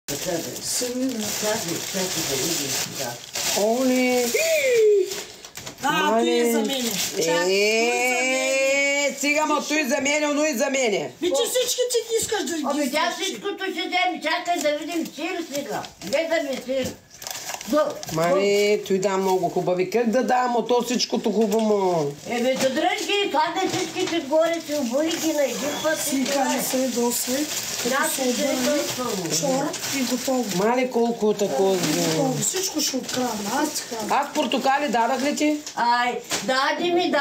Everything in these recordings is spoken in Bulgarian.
Сами, да. Чакай да видим сега. Оле! Той е за мене. Сега ма той за мене, но и за мене. Вече всички ти искаш да ги Ами тя всичкото ще вземе. Чакай да видим сир сега. Гледаме сир. Мале, той да много хубави. Как да дам от то всичкото хубаво? Ебе, да дръжки, хладне всичките горе, се оболи ги на един път. Сега не се досвай. Чор и готово. Мале, колко такова. Всичко ще открадна. Аз портокали дадах ли ти? Ай, даде ми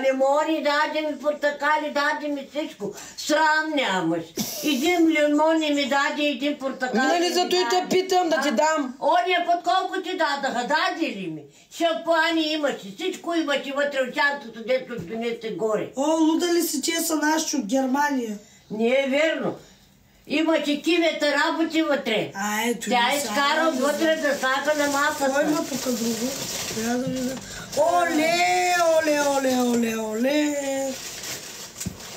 лимони, даде ми портокали, даде ми всичко. Срам нямаш. Един лимон ми даде, един портокали. Нали зато и те питам да ти дам. Ония път колко ти дадаха, даде ли ми? Шампуани имаше, всичко имаше вътре в чантото, дето донесе горе. О, луда ли си, тия са наши от Германия? Не е верно. Имаше кивета работи вътре. Тя изкара вътре да сака на масата. Кой има тук друго? Трябва да видя. Оле, оле, оле, оле, оле.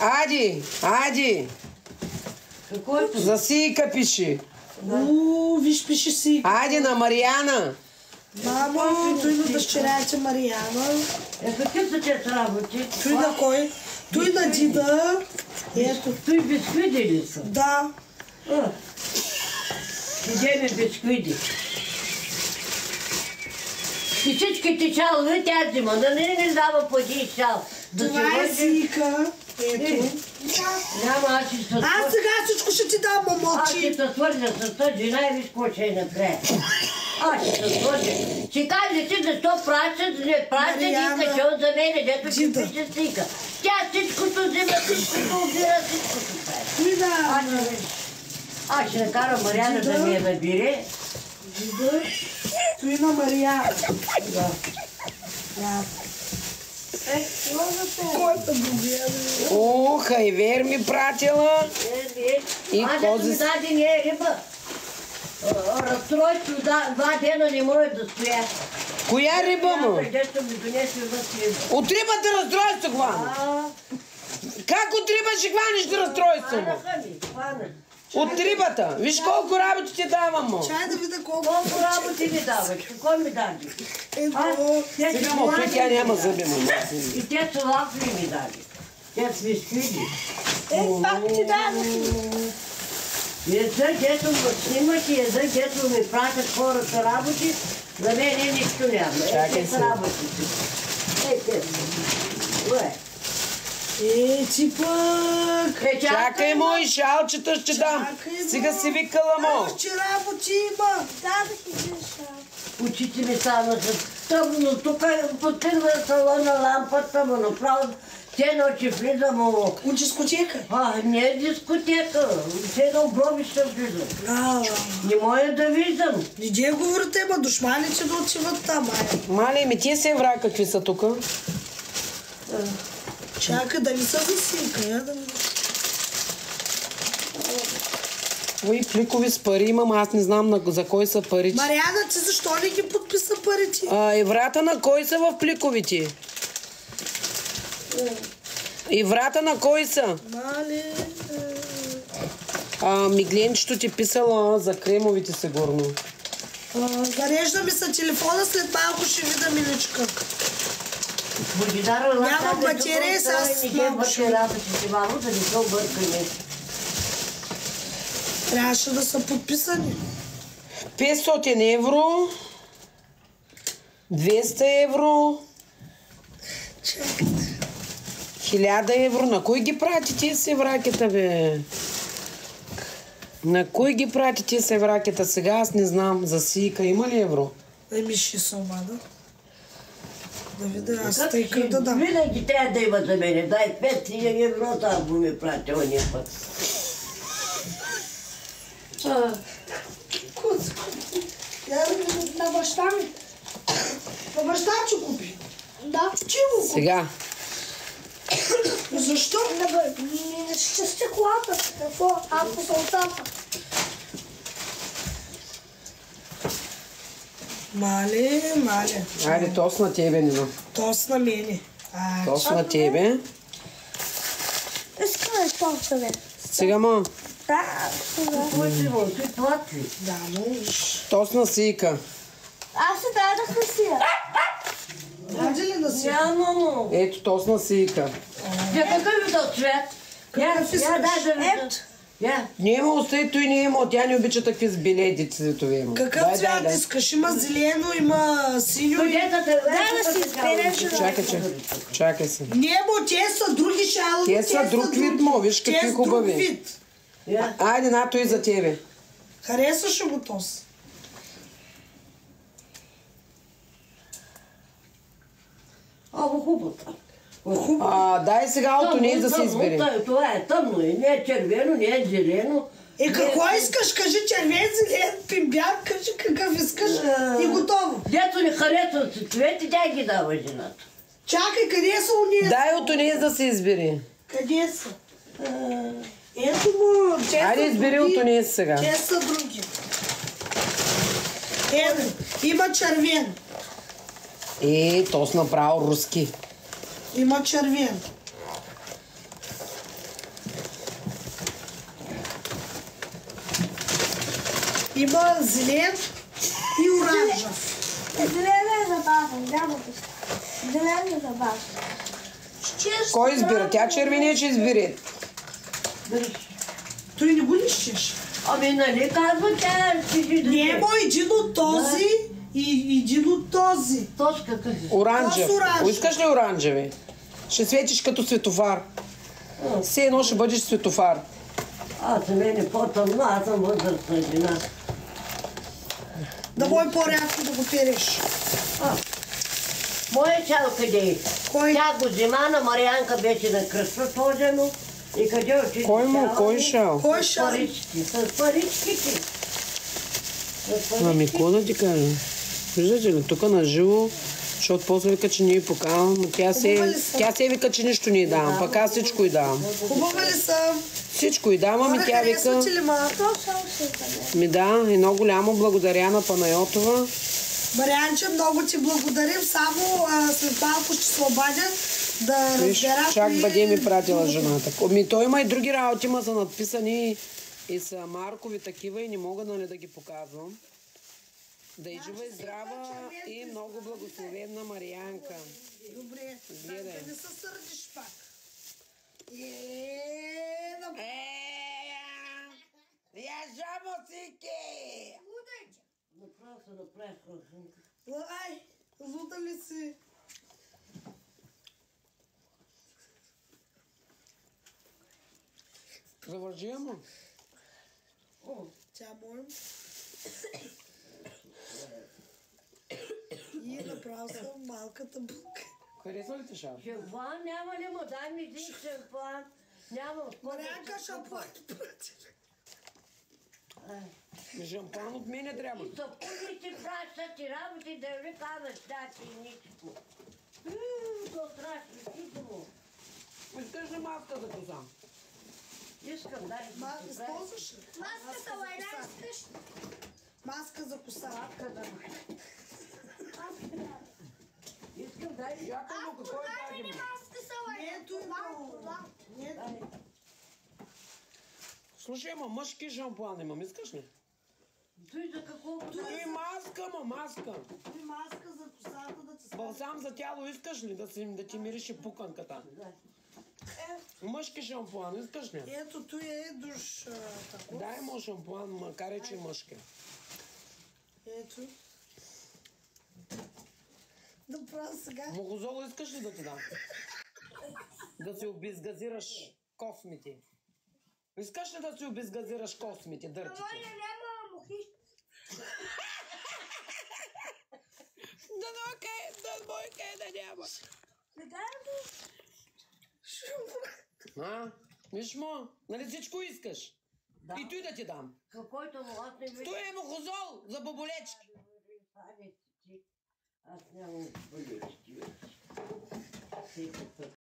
Ади. Какво е това? За Сийка пиши. Виж, пише си. Ади на Мариана. Мамо, той на дъщерята Мариана. Какви са тези работи? Той на кой? Той на Дида. Ето. Той бисквиди ли са? Да. Идеме бисквиди. И всичките шалове тя взима, да не дава по един шал. Това е Сийка. Ето. Няма, аз ще се свърля. Аз сега всичко ще ти дам, Аз ще мълчи. се свърля с тази жена и виж какво ще е накрая. Аз ще се свърля. Ще каже ти защо пращат, не пращат и качо за мене, дето ще пише Сийка. Тя всичкото взима, всичкото убира, всичкото прави. Аз ще накарам Мариана да ми я набире. Дида. Той на Мариана. Да. Кой е другия? О, хайвер ми пратила. И аз ето ми даде не е риба. Разстройство, 2 дена не може да стоя. Коя риба му? Дето ми донесе вътре. От рибата разстройство хвана. Как от риба ще хванеш разстройство му? От рибата. Виж колко работи ти давам му. Чай да видя колко работи ми даваш. Какво ми даде? Сега му, той тя няма зъби му. И те са лафли ми даде. Те с висквиди. пак ти дадох. Язък, дето го снимаш и язък, дето ми пратят хората работи, за мен нищо няма. Чакай се. Ти пък. Чакай му и шалчета ще дам. Сега си викала му. Още работи има. Дадох един шал. Очите ми станаха тъмно, тук подпирва салона лампата му направо. Все ночи влизам му. От дискотека? Не е дискотека. Все на обробища влизам. Не може да виждам. Иде говорите, ма душманите да отиват там, Мале, ми тия се вра какви са тук? Чакай да не са за Сийка, да не... Ой, пликови с пари имам, аз не знам за кой са парите. Мариана, ти защо не ги подписа парите? Еврата на кой са в пликовите? Еврата на кой са? Мале... Мигленчето ти писала за кремовите сигурно. Зарежда ми се телефона, след малко ще видя миличка. Нямам батерия, сега малко ще видя. Да не се объркаме. Трябваше да са подписани. 500 евро. 200 евро. 1000 евро. На кой ги прати тези севракета, бе? На кой ги прати тези севракета? Сега аз не знам. За Сийка има ли евро? Еми ще съм, да видя, аз тъйка да дам. Винаги трябва да има за мене. Дай 5000 евро, да го ми прати ония път. На баща ми. На баща че купи? Да. Че го купи? Сега. Защо? Не щасти колата. Какво? Ако са оттата. Мале. Айде, тос на тебе, Нина. Тос на мене. Тос на тебе. Искаме това, бе. Сега, ма. Да, Кой си му? Ти плати. Да, можеш. Тосна сийка. аз се дадах на сия. Може ли да си? Няма му. Ето тосна сийка. Я какъв е този цвет? Какъв искаш? дай да видя. Я. Няма оставито и не има. Тя не обича такви с билети цветове има. Какъв цвят искаш? Има зелено, има синьо. Да си избереш. Чакай се. Не, бо, те са други шалове. Те са друг вид, мо, виж Те какви са друг хубави. вид. Я. Айде, нато и за тебе. Харесваш ли го този? Ало хубавата. Дай сега от нея да се избери. Това е тъмно. Не е червено, не е зелено. Какво искаш? Кажи червен, зелен, пимбяк, кажи какъв искаш и готово. Дето не харесват си цвети, тя ги дава жената. Чакай, къде са уния? Дай от нея да се избери. Къде са? Ето му, те Айде, са избери други. от нея сега. Те са други. Ето, има червен. То с направо руски. Има червен. Има зелен и оранжев. Зелен е забавен, няма да се. Зелен е забавен. Кой избира? Тя червения ще избере. Той не го лищеш. Ами нали казва тя си да Не, бо, един от този и един от този. Точка какъв е? Оранжев. Тос оранжев. Искаш ли оранжеви? Ще светиш като светофар. Все едно ще бъдеш светофар. Аз за мен е по-тъмно, аз съм възрастна жена. Да мой по-рядко да го переш. Моя чал къде е? Кой? Тя го взема на Марианка, беше на кръста сложено. И къде отиде? Кой шал? Кой С шал? парички, с паричките. Ами, какво да ти кажа? Виждате ли, тук на живо, защото после вика, че не й покавам. Тя се вика, че нищо не й давам, пък аз всичко й давам. Хубава ли съм? Всичко й давам, ами тя вика... Харесва ти ли ма? То само ще бъде. Ми да, едно голямо благодаря на Панайотова. Марианче, много ти благодарим. Само след малко ще се обадя да Виж, разбера... чак кои- бъде ми пратила жената. Ами той има и други работи, ма са надписани и са маркови такива и не мога да ги показвам. Да и жива и здрава и много благословенна Марианка. Добре, Гледай. да не се сърдиш пак. Я жаба сики! Направо се направих ръжинка. Ай, луда ли си? Завържи я му. Тя моем. И направо съм малката булка. Харесва ли ти шаф? Шампуан няма ли му? Дай ми един шампуан. Няма. Марианка, шампуан прати. Шампуан от мене трябва. И съпругите пращат и работи да ви казваш, да ти ничко. То страшно, ти му. Искаш ли маска за коса? Искам, дай. Използваш ли? Маската лайна искаш? Маска за коса. Искам, дай. Чакай му, какво е тази му? Маска са лайна. Ето и много. Слушай, ама мъжки шампуан имам, искаш ли? Той за какво? И маска, маска. И маска за косата да ти стане. Балсам за тяло искаш ли да ти мирише пуканката? Мъжки шампуан, искаш ли? Ето, той е душ тако. Дай му шампуан, макар и че мъжки. Ето. Направо сега. Могозоло искаш ли да ти дам? Да си обезгазираш космите. Искаш ли да си обезгазираш космите, дъртите? Няма мухи. Да няма. Сега ли? Виж му, нали всичко искаш? Да. И той да ти дам. Какойто му аз не виждам. Той е мухозол за баболечки. Аз нямам болечки.